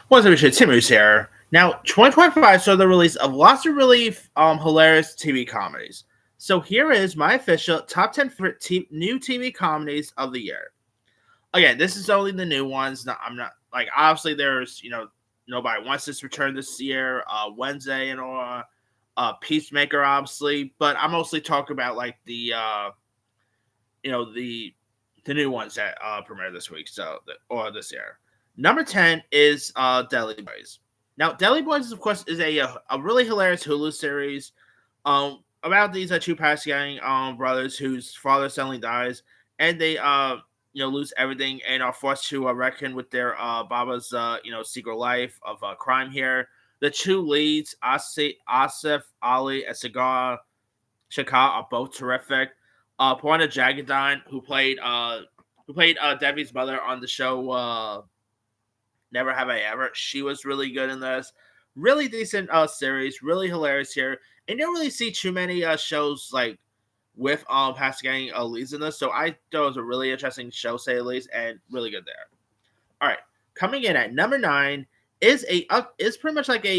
What's up, Timmy's here. Now, 2025 saw the release of lots of really hilarious TV comedies. So here is my official top 10 favorite new TV comedies of the year. Again, this is only the new ones. I'm not like obviously there's nobody wants this return this year. Wednesday and all. Peacemaker obviously, but I'm mostly talking about like you know the the new ones that premiere this week. Or this year. Number 10 is Deli Boys. Now, Deli Boys, of course, is a really hilarious Hulu series about these two passing brothers whose father suddenly dies, and they lose everything and are forced to reckon with their Baba's secret life of crime here. The two leads, Asif Ali and Sagar Shaka, are both terrific. Poina Jagadine, who played Debbie's mother on the show Never Have I Ever. She was really good in this. Really decent series, really hilarious here. And you don't really see too many shows like with Pascal leads in this, so I thought it was a really interesting show, say at least, and really good there. All right, coming in at number 9 is pretty much like like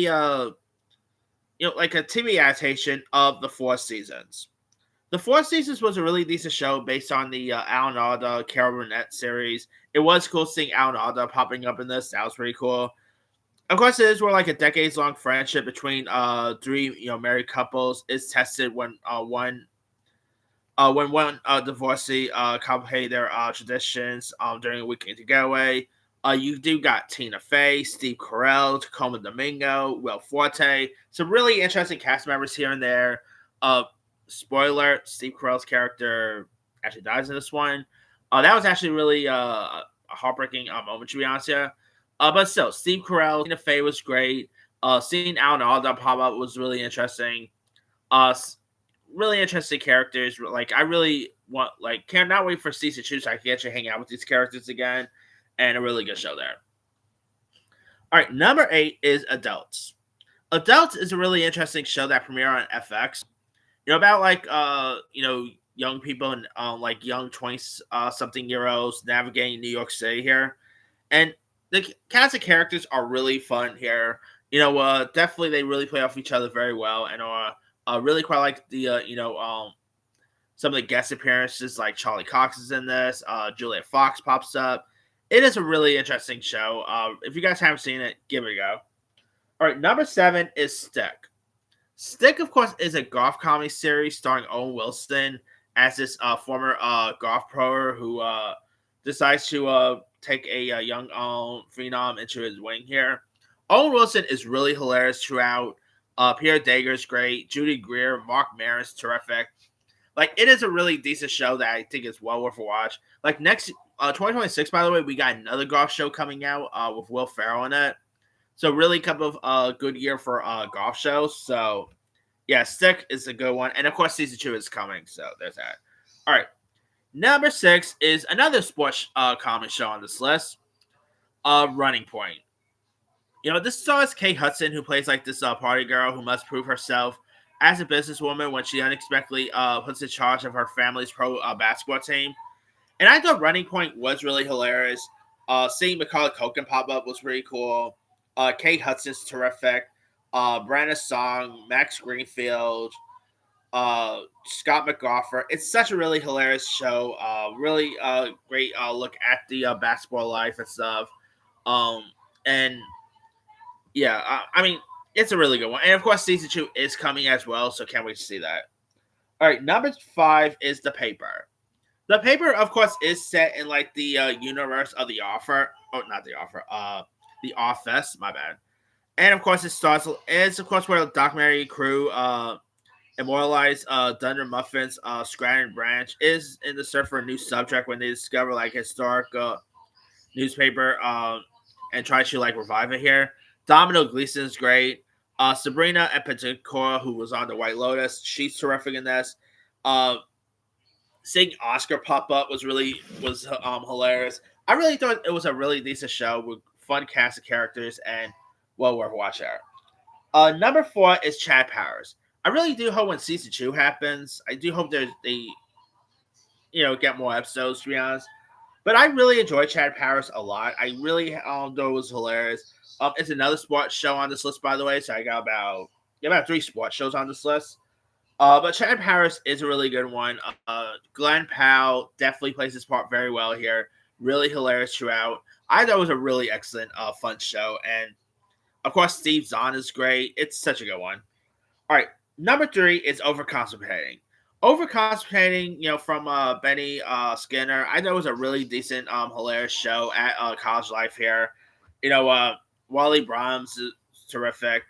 a TV adaptation of the Four Seasons. The Four Seasons was a really decent show based on the Alan Alda, Carol Burnett series. It was cool seeing Alan Alda popping up in this. That was pretty cool. Of course, it is where like a decades-long friendship between three married couples is tested when one divorcee couple pay their traditions during a weekend getaway. You do got Tina Fey, Steve Carell, Tacoma Domingo, Will Forte. Some really interesting cast members here and there. Spoiler: Steve Carell's character actually dies in this one. That was actually really a heartbreaking moment, to be honest. Yeah, but still, Steve Carell, Tina Fey was great. Seeing Alan Alda pop up was really interesting. Really interesting characters. Like I really cannot wait for season 2 so I can actually hang out with these characters again. And a really good show there. All right, number 8 is Adults. Adults is a really interesting show that premiered on FX. About young people and like young 20 something year olds navigating New York City here, and the cast of characters are really fun here. Definitely they really play off each other very well, and really quite like the some of the guest appearances, like Charlie Cox is in this. Julia Fox pops up. It is a really interesting show. If you guys haven't seen it, give it a go. All right, number 7 is Stick. Stick, of course, is a golf comedy series starring Owen Wilson as this former golf pro who decides to take a young phenom into his wing here. Owen Wilson is really hilarious throughout. Peter Dager's great. Judy Greer, Mark Maron's terrific. Like, it is a really decent show that I think is well worth a watch. Like, next 2026, by the way, we got another golf show coming out with Will Ferrell in it. So really couple of good year for golf shows. So yeah, Stick is a good one. And of course season 2 is coming. So there's that. All right. Number 6 is another sports comedy show on this list. Running Point. This stars Kate Hudson, who plays like this party girl who must prove herself as a businesswoman when she unexpectedly puts in charge of her family's pro basketball team. And I thought Running Point was really hilarious. Seeing Macaulay Culkin pop up was pretty cool. Kate Hudson's terrific. Brandon Song, Max Greenfield, Scott McGoffer. It's such a really hilarious show. Really great look at the basketball life and stuff. And yeah, I mean, it's a really good one. And of course, season 2 is coming as well, so can't wait to see that. All right, number 5 is The Paper. The Paper, of course, is set in like the universe of The Offer. Oh, not The Offer. The Office. My bad. And of course, it's of course where the documentary crew immortalized Dunder Muffin's Scranton branch is in the search for a new subject when they discover like historic newspaper and try to like revive it here. Domino Gleason's great. Sabrina Epicora, who was on The White Lotus, she's terrific in this. Seeing Oscar pop up was hilarious. I really thought it was a really decent show with fun cast of characters and well worth watching. Number 4 is Chad Powers. I really do hope when season 2 happens, I do hope they get more episodes, to be honest. But I really enjoy Chad Paris a lot. I really thought it was hilarious. It's another sports show on this list, by the way. So I got about three sports shows on this list. But Chad Paris is a really good one. Glenn Powell definitely plays his part very well here. Really hilarious throughout. I thought it was a really excellent, fun show. And of course, Steve Zahn is great. It's such a good one. All right, number three is Overconstipating. Overconstipating, from Benny Skinner. I know it was a really decent, hilarious show at College Life here. You know, Wally Brahms is terrific.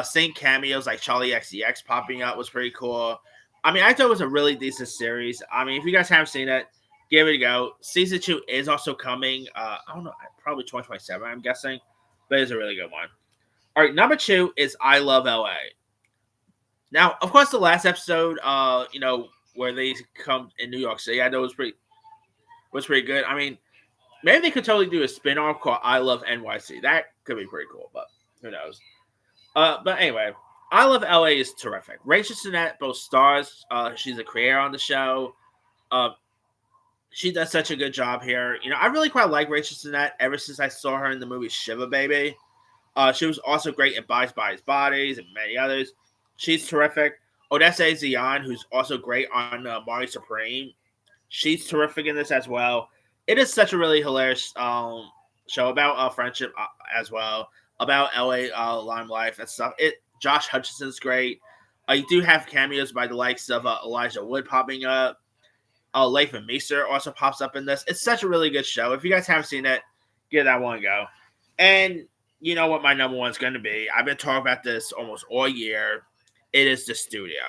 Seeing cameos like Charlie XCX popping up was pretty cool. I mean, I thought it was a really decent series. I mean, if you guys haven't seen it, give it a go. Season 2 is also coming. I don't know, probably 2027, I'm guessing. But it's a really good one. All right, number 2 is I Love LA. Now, of course, the last episode, where they come in New York City, I know was pretty good. I mean, maybe they could totally do a spin-off called I Love NYC. That could be pretty cool, but who knows? But anyway, I Love LA is terrific. Rachel Sennett both stars. She's a creator on the show. Uh, she does such a good job here. I really quite like Rachel Sennett ever since I saw her in the movie Shiva Baby. She was also great in Bodies, Bodies, and many others. She's terrific. Odessa Zion, who's also great on Marty Supreme. She's terrific in this as well. It is such a really hilarious show about friendship as well, about LA Lime life and stuff. Josh Hutcherson's great. You do have cameos by the likes of Elijah Wood popping up. Lathan Meester also pops up in this. It's such a really good show. If you guys haven't seen it, give that one a go. And you know what my number one is going to be. I've been talking about this almost all year. It is The Studio.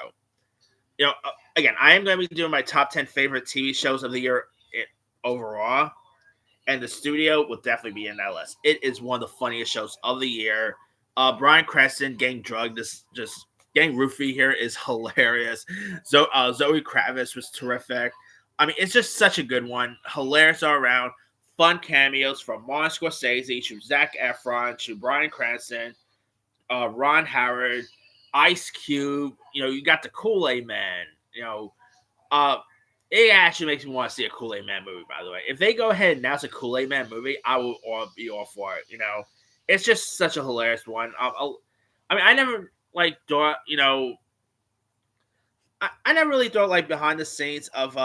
Again, I am going to be doing my top 10 favorite TV shows of the year overall. And The Studio will definitely be in that list. It is one of the funniest shows of the year. Bryan Cranston getting drugged, just getting roofie here is hilarious. Zoe Kravitz was terrific. I mean, it's just such a good one. Hilarious all around. Fun cameos from Martin Scorsese to Zac Efron to Bryan Cranston, Ron Howard, Ice Cube. You got the Kool-Aid Man. It actually makes me want to see a Kool-Aid Man movie, by the way. If they go ahead and announce a Kool-Aid Man movie, I will be all for it. It's just such a hilarious one. I never thought, I never really thought behind the scenes of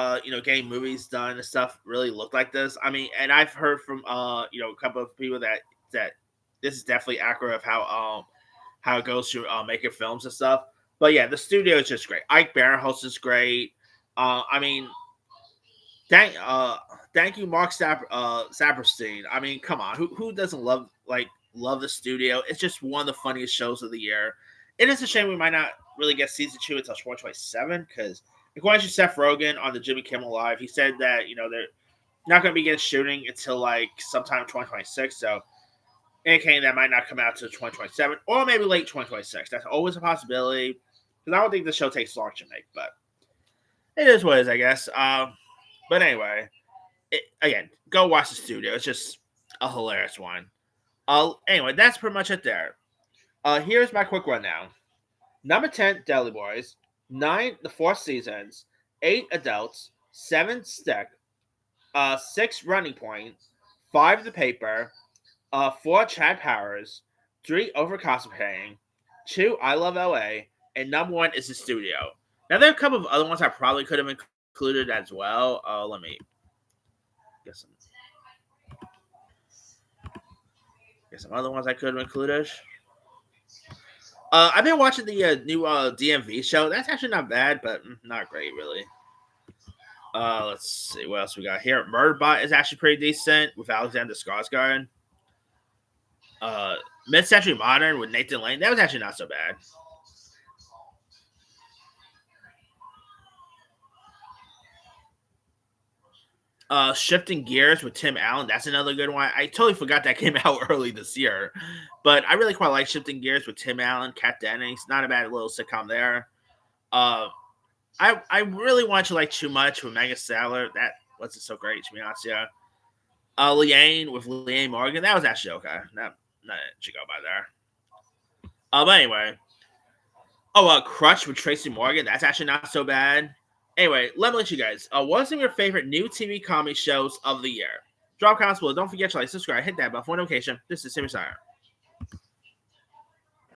getting movies done and stuff really looked like this. I mean, and I've heard from a couple of people that this is definitely accurate of how it goes through making films and stuff. But yeah, The Studio is just great. Ike Barinholtz is great. I mean, thank you, Mark Saperstein. I mean, come on, who doesn't love The Studio? It's just one of the funniest shows of the year. It is a shame we might not really get season 2 until 2027 because according to Seth Rogen on the Jimmy Kimmel Live, he said that they're not going to begin shooting until sometime in 2026. So indicating that might not come out to 2027 or maybe late 2026. That's always a possibility because I don't think the show takes long to make, but it is what it is, I guess. But anyway, again, go watch The Studio. It's just a hilarious one. Anyway, that's pretty much it there. Here's my quick rundown. Number 10, Deli Boys. 9, The Four Seasons. 8, Adults. 7, Stick. 6, Running Point. 5, The Paper. 4, Chad Powers. 3, Overconstipating. 2, I Love LA. And number 1 is The Studio. Now, there are a couple of other ones I probably could have included as well. Let me get some other ones I could have included. I've been watching the new DMV show. That's actually not bad, but not great, really. Let's see what else we got here. Murderbot is actually pretty decent with Alexander Skarsgård. Mid-Century Modern with Nathan Lane. That was actually not so bad. Shifting Gears with Tim Allen. That's another good one. I totally forgot that came out early this year. But I really quite like Shifting Gears with Tim Allen, Kat Dennings. Not a bad little sitcom there. I really want you Too Much with Megan Saller. That wasn't so great, to be honest. Yeah. Leanne with Leanne Morgan. That was actually okay. Not should go by there. But anyway. Crutch with Tracy Morgan. That's actually not so bad. Anyway, let me let you guys. What are some of your favorite new TV comedy shows of the year? Drop comments below. Don't forget to like, subscribe, hit that bell for notification. This is Simmer Sire.